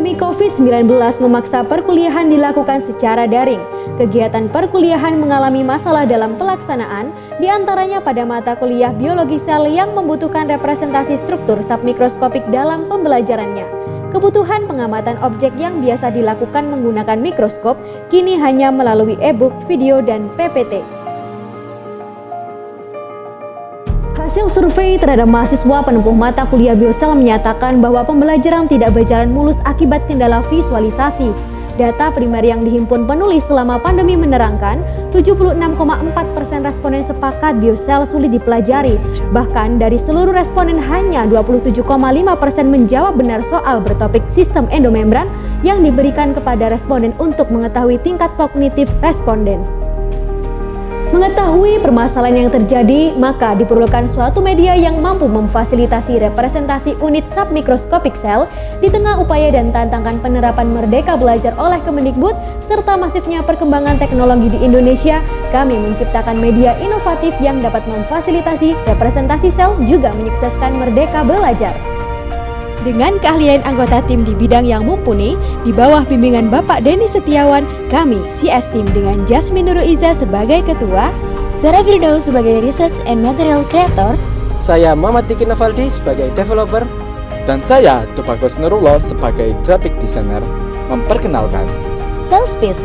Pandemi COVID-19 memaksa perkuliahan dilakukan secara daring. Kegiatan perkuliahan mengalami masalah dalam pelaksanaan, diantaranya pada mata kuliah biologi sel yang membutuhkan representasi struktur submikroskopik dalam pembelajarannya. Kebutuhan pengamatan objek yang biasa dilakukan menggunakan mikroskop, kini hanya melalui e-book, video, dan PPT. Hasil survei terhadap mahasiswa penempuh mata kuliah biosel menyatakan bahwa pembelajaran tidak berjalan mulus akibat kendala visualisasi. Data primer yang dihimpun penulis selama pandemi menerangkan 76,4% responden sepakat biosel sulit dipelajari. Bahkan dari seluruh responden hanya 27,5% menjawab benar soal bertopik sistem endomembran yang diberikan kepada responden untuk mengetahui tingkat kognitif responden. Mengetahui permasalahan yang terjadi, maka diperlukan suatu media yang mampu memfasilitasi representasi unit submikroskopik sel di tengah upaya dan tantangan penerapan Merdeka Belajar oleh Kemendikbud serta masifnya perkembangan teknologi di Indonesia. Kami menciptakan media inovatif yang dapat memfasilitasi representasi sel juga menyukseskan Merdeka Belajar. Dengan keahlian anggota tim di bidang yang mumpuni, di bawah bimbingan Bapak Denny Setiawan, kami CS Team dengan Jasmine Nurul Iza sebagai ketua, Zara Firdaus sebagai Research and Material Creator, saya Muhammad Diki Navaldi sebagai developer, dan saya Tupakos Nurullah sebagai graphic designer memperkenalkan Cellspace,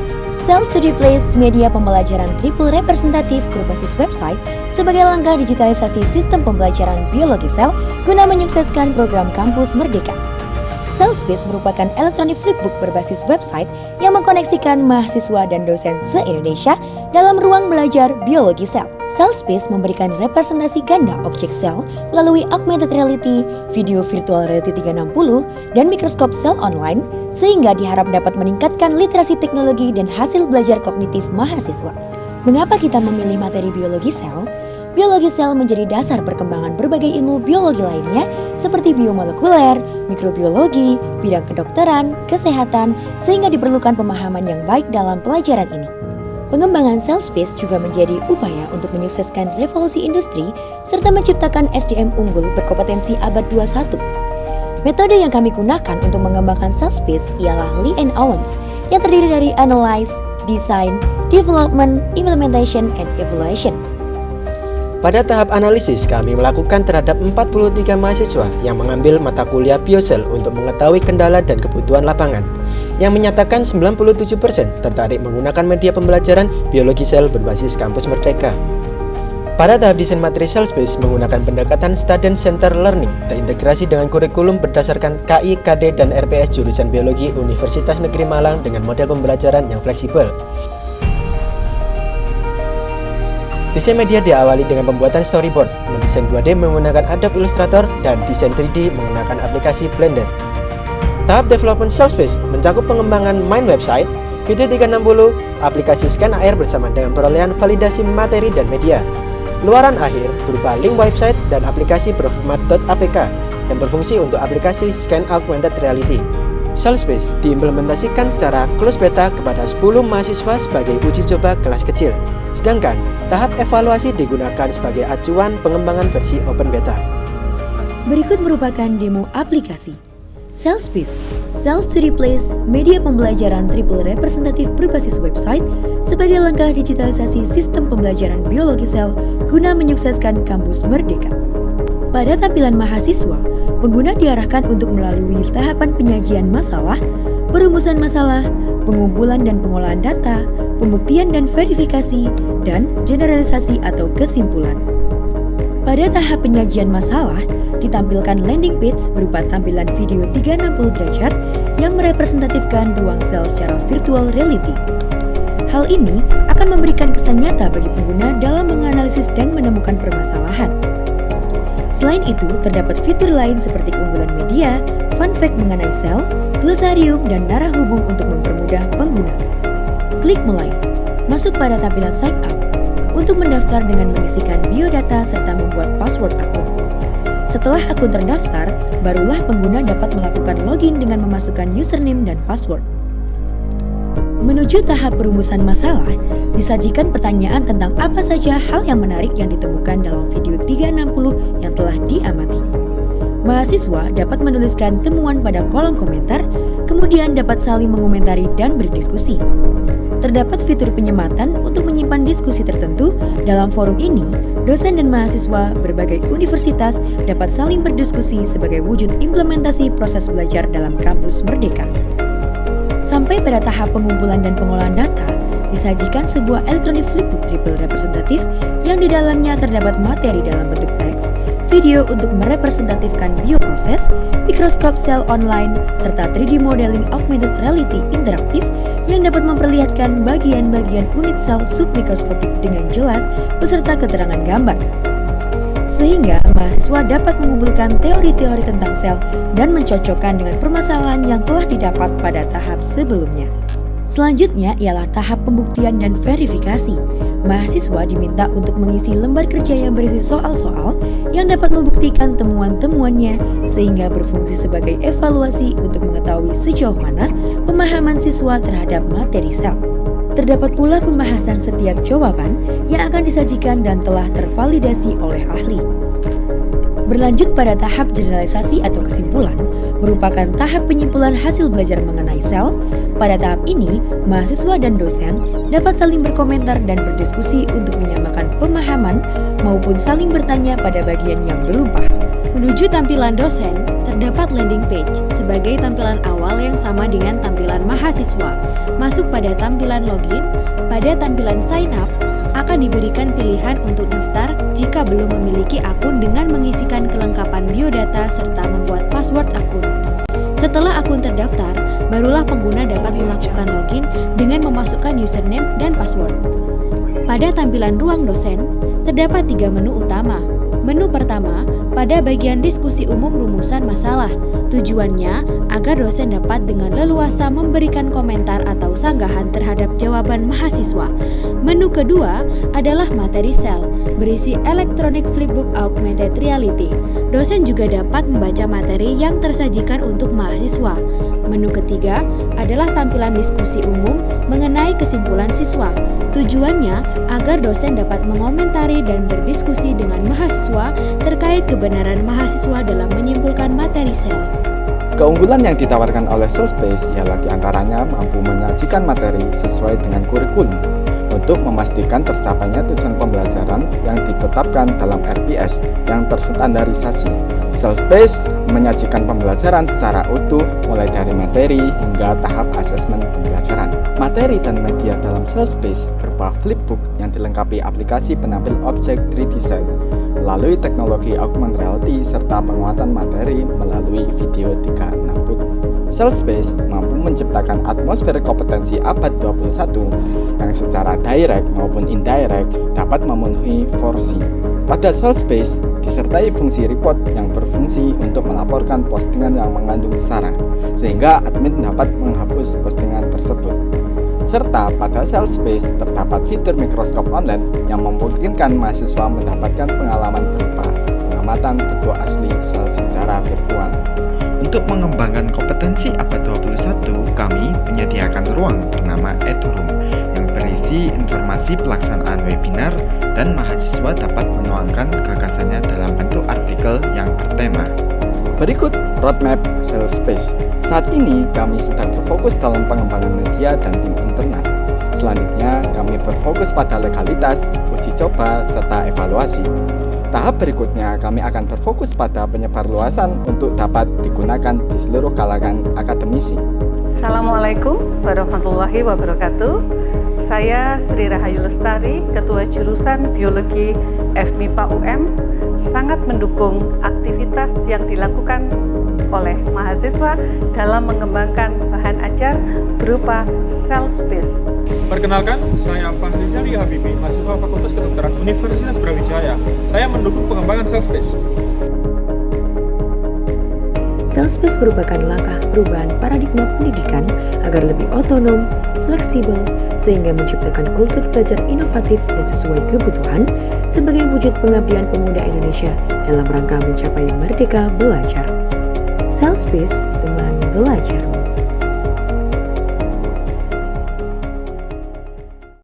Cell Study Place, media pembelajaran triple representatif berbasis website sebagai langkah digitalisasi sistem pembelajaran biologi sel guna menyukseskan program Kampus Merdeka. Cellspace merupakan elektronik flipbook berbasis website yang mengkoneksikan mahasiswa dan dosen se-Indonesia dalam ruang belajar biologi sel. Cellspace memberikan representasi ganda objek sel melalui augmented reality, video virtual reality 360, dan mikroskop sel online, sehingga diharap dapat meningkatkan literasi teknologi dan hasil belajar kognitif mahasiswa. Mengapa kita memilih materi biologi sel? Biologi sel menjadi dasar perkembangan berbagai ilmu biologi lainnya seperti biomolekuler, mikrobiologi, bidang kedokteran, kesehatan, sehingga diperlukan pemahaman yang baik dalam pelajaran ini. Pengembangan Cellspace juga menjadi upaya untuk menyukseskan revolusi industri serta menciptakan SDM unggul berkompetensi abad 21. Metode yang kami gunakan untuk mengembangkan Cellspace ialah Lee and Owens yang terdiri dari Analyze, Design, Development, Implementation, and Evaluation. Pada tahap analisis, kami melakukan terhadap 43 mahasiswa yang mengambil mata kuliah biosel untuk mengetahui kendala dan kebutuhan lapangan, yang menyatakan 97% tertarik menggunakan media pembelajaran biologi sel berbasis Kampus Merdeka. Pada tahap desain materi Cellspace menggunakan pendekatan Student Center Learning, terintegrasi dengan kurikulum berdasarkan KI, KD, dan RPS jurusan Biologi Universitas Negeri Malang dengan model pembelajaran yang fleksibel. Desain media diawali dengan pembuatan storyboard, mendesain 2D menggunakan Adobe Illustrator, dan desain 3D menggunakan aplikasi Blender. Tahap development Cellspace mencakup pengembangan main website, video 360, aplikasi scan AR bersama dengan perolehan validasi materi dan media. Luaran akhir berupa link website dan aplikasi berformat .apk yang berfungsi untuk aplikasi scan augmented reality. Cellspace diimplementasikan secara closed beta kepada 10 mahasiswa sebagai uji coba kelas kecil, sedangkan tahap evaluasi digunakan sebagai acuan pengembangan versi open beta. Berikut merupakan demo aplikasi Cellspace, Cell Study Place, media pembelajaran triple representatif berbasis website sebagai langkah digitalisasi sistem pembelajaran biologi sel guna menyukseskan Kampus Merdeka. Pada tampilan mahasiswa, pengguna diarahkan untuk melalui tahapan penyajian masalah, perumusan masalah, pengumpulan dan pengolahan data, pembuktian dan verifikasi, dan generalisasi atau kesimpulan. Pada tahap penyajian masalah, ditampilkan landing page berupa tampilan video 360 derajat yang merepresentatifkan ruang sel secara virtual reality. Hal ini akan memberikan kesan nyata bagi pengguna dalam menganalisis dan menemukan permasalahan. Selain itu, terdapat fitur lain seperti keunggulan media, fun fact mengenai sel, glosarium, dan narah hubung untuk mempermudah pengguna. Klik mulai, masuk pada tampilan sign up untuk mendaftar dengan mengisikan biodata serta membuat password akun. Setelah akun terdaftar, barulah pengguna dapat melakukan login dengan memasukkan username dan password. Menuju tahap perumusan masalah, disajikan pertanyaan tentang apa saja hal yang menarik yang ditemukan dalam video 360 yang telah diamati. Mahasiswa dapat menuliskan temuan pada kolom komentar, kemudian dapat saling mengomentari dan berdiskusi. Terdapat fitur penyematan untuk menyimpan diskusi tertentu. Dalam forum ini, dosen dan mahasiswa berbagai universitas dapat saling berdiskusi sebagai wujud implementasi proses belajar dalam kampus Merdeka. Sampai pada tahap pengumpulan dan pengolahan data, disajikan sebuah elektronik flipbook triple representatif yang di dalamnya terdapat materi dalam bentuk teks, video untuk merepresentatifkan bioproses, mikroskop sel online, serta 3D modeling augmented reality interaktif yang dapat memperlihatkan bagian-bagian unit sel submikroskopik dengan jelas beserta keterangan gambar. Sehingga mahasiswa dapat mengumpulkan teori-teori tentang sel dan mencocokkan dengan permasalahan yang telah didapat pada tahap sebelumnya. Selanjutnya ialah tahap pembuktian dan verifikasi. Mahasiswa diminta untuk mengisi lembar kerja yang berisi soal-soal yang dapat membuktikan temuan-temuannya sehingga berfungsi sebagai evaluasi untuk mengetahui sejauh mana pemahaman siswa terhadap materi sel. Terdapat pula pembahasan setiap jawaban yang akan disajikan dan telah tervalidasi oleh ahli. Berlanjut pada tahap generalisasi atau kesimpulan, merupakan tahap penyimpulan hasil belajar mengenai sel. Pada tahap ini, mahasiswa dan dosen dapat saling berkomentar dan berdiskusi untuk menyamakan pemahaman maupun saling bertanya pada bagian yang belum paham. Menuju tampilan dosen, terdapat landing page sebagai tampilan awal yang sama dengan tampilan mahasiswa. Masuk pada tampilan login, pada tampilan sign up, akan diberikan pilihan untuk daftar jika belum memiliki akun dengan mengisikan kelengkapan biodata serta membuat password akun. Setelah akun terdaftar, barulah pengguna dapat melakukan login dengan memasukkan username dan password. Pada tampilan ruang dosen, terdapat 3 menu utama. Menu pertama, pada bagian diskusi umum rumusan masalah. Tujuannya agar dosen dapat dengan leluasa memberikan komentar atau sanggahan terhadap jawaban mahasiswa. Menu kedua adalah materi sel, berisi electronic flipbook augmented reality. Dosen juga dapat membaca materi yang tersajikan untuk mahasiswa. Menu ketiga adalah tampilan diskusi umum mengenai kesimpulan siswa. Tujuannya agar dosen dapat mengomentari dan berdiskusi dengan mahasiswa terkait kebenaran mahasiswa dalam menyimpulkan materi sel. Keunggulan yang ditawarkan oleh Cellspace ialah diantaranya mampu menyajikan materi sesuai dengan kurikulum untuk memastikan tercapainya tujuan pembelajaran yang ditetapkan dalam RPS yang terstandarisasi. Cellspace menyajikan pembelajaran secara utuh mulai dari materi hingga tahap asesmen pembelajaran. Materi dan media dalam Cellspace berupa flipbook yang dilengkapi aplikasi penampil objek 3D set melalui teknologi augmented reality serta penguatan materi melalui video 360. Cellspace mampu menciptakan atmosfer kompetensi abad 21 yang secara direct maupun indirect dapat memenuhi 4C. Pada Cellspace disertai fungsi report yang berfungsi untuk melaporkan postingan yang mengandung sara, sehingga admin dapat menghapus postingan tersebut. Serta pada Cellspace terdapat fitur mikroskop online yang memungkinkan mahasiswa mendapatkan pengalaman berupa pengamatan bentuk asli sel secara virtual. Untuk mengembangkan kompetensi abad 21, kami menyediakan ruang bernama EduRoom yang berisi informasi pelaksanaan webinar dan mahasiswa dapat menuangkan gagasannya dalam bentuk artikel yang bertema. Berikut roadmap Cellspace. Saat ini kami sedang berfokus dalam pengembangan media dan tim internal. Selanjutnya kami berfokus pada legalitas, uji coba, serta evaluasi. Tahap berikutnya kami akan berfokus pada penyebarluasan untuk dapat digunakan di seluruh kalangan akademisi. Assalamualaikum warahmatullahi wabarakatuh. Saya Sri Rahayu Lestari, Ketua Jurusan Biologi FMIPA UM, sangat mendukung aktivitas yang dilakukan oleh mahasiswa dalam mengembangkan bahan ajar berupa Cellspace. Perkenalkan, saya Fahri Zari Habibi, mahasiswa Fakultas Kedokteran Universitas Brawijaya. Saya mendukung pengembangan Cellspace. Cellspace merupakan langkah perubahan paradigma pendidikan agar lebih otonom, fleksibel, sehingga menciptakan kultur belajar inovatif dan sesuai kebutuhan sebagai wujud pengabdian pemuda Indonesia dalam rangka mencapai merdeka belajar. Cellspace, teman belajar.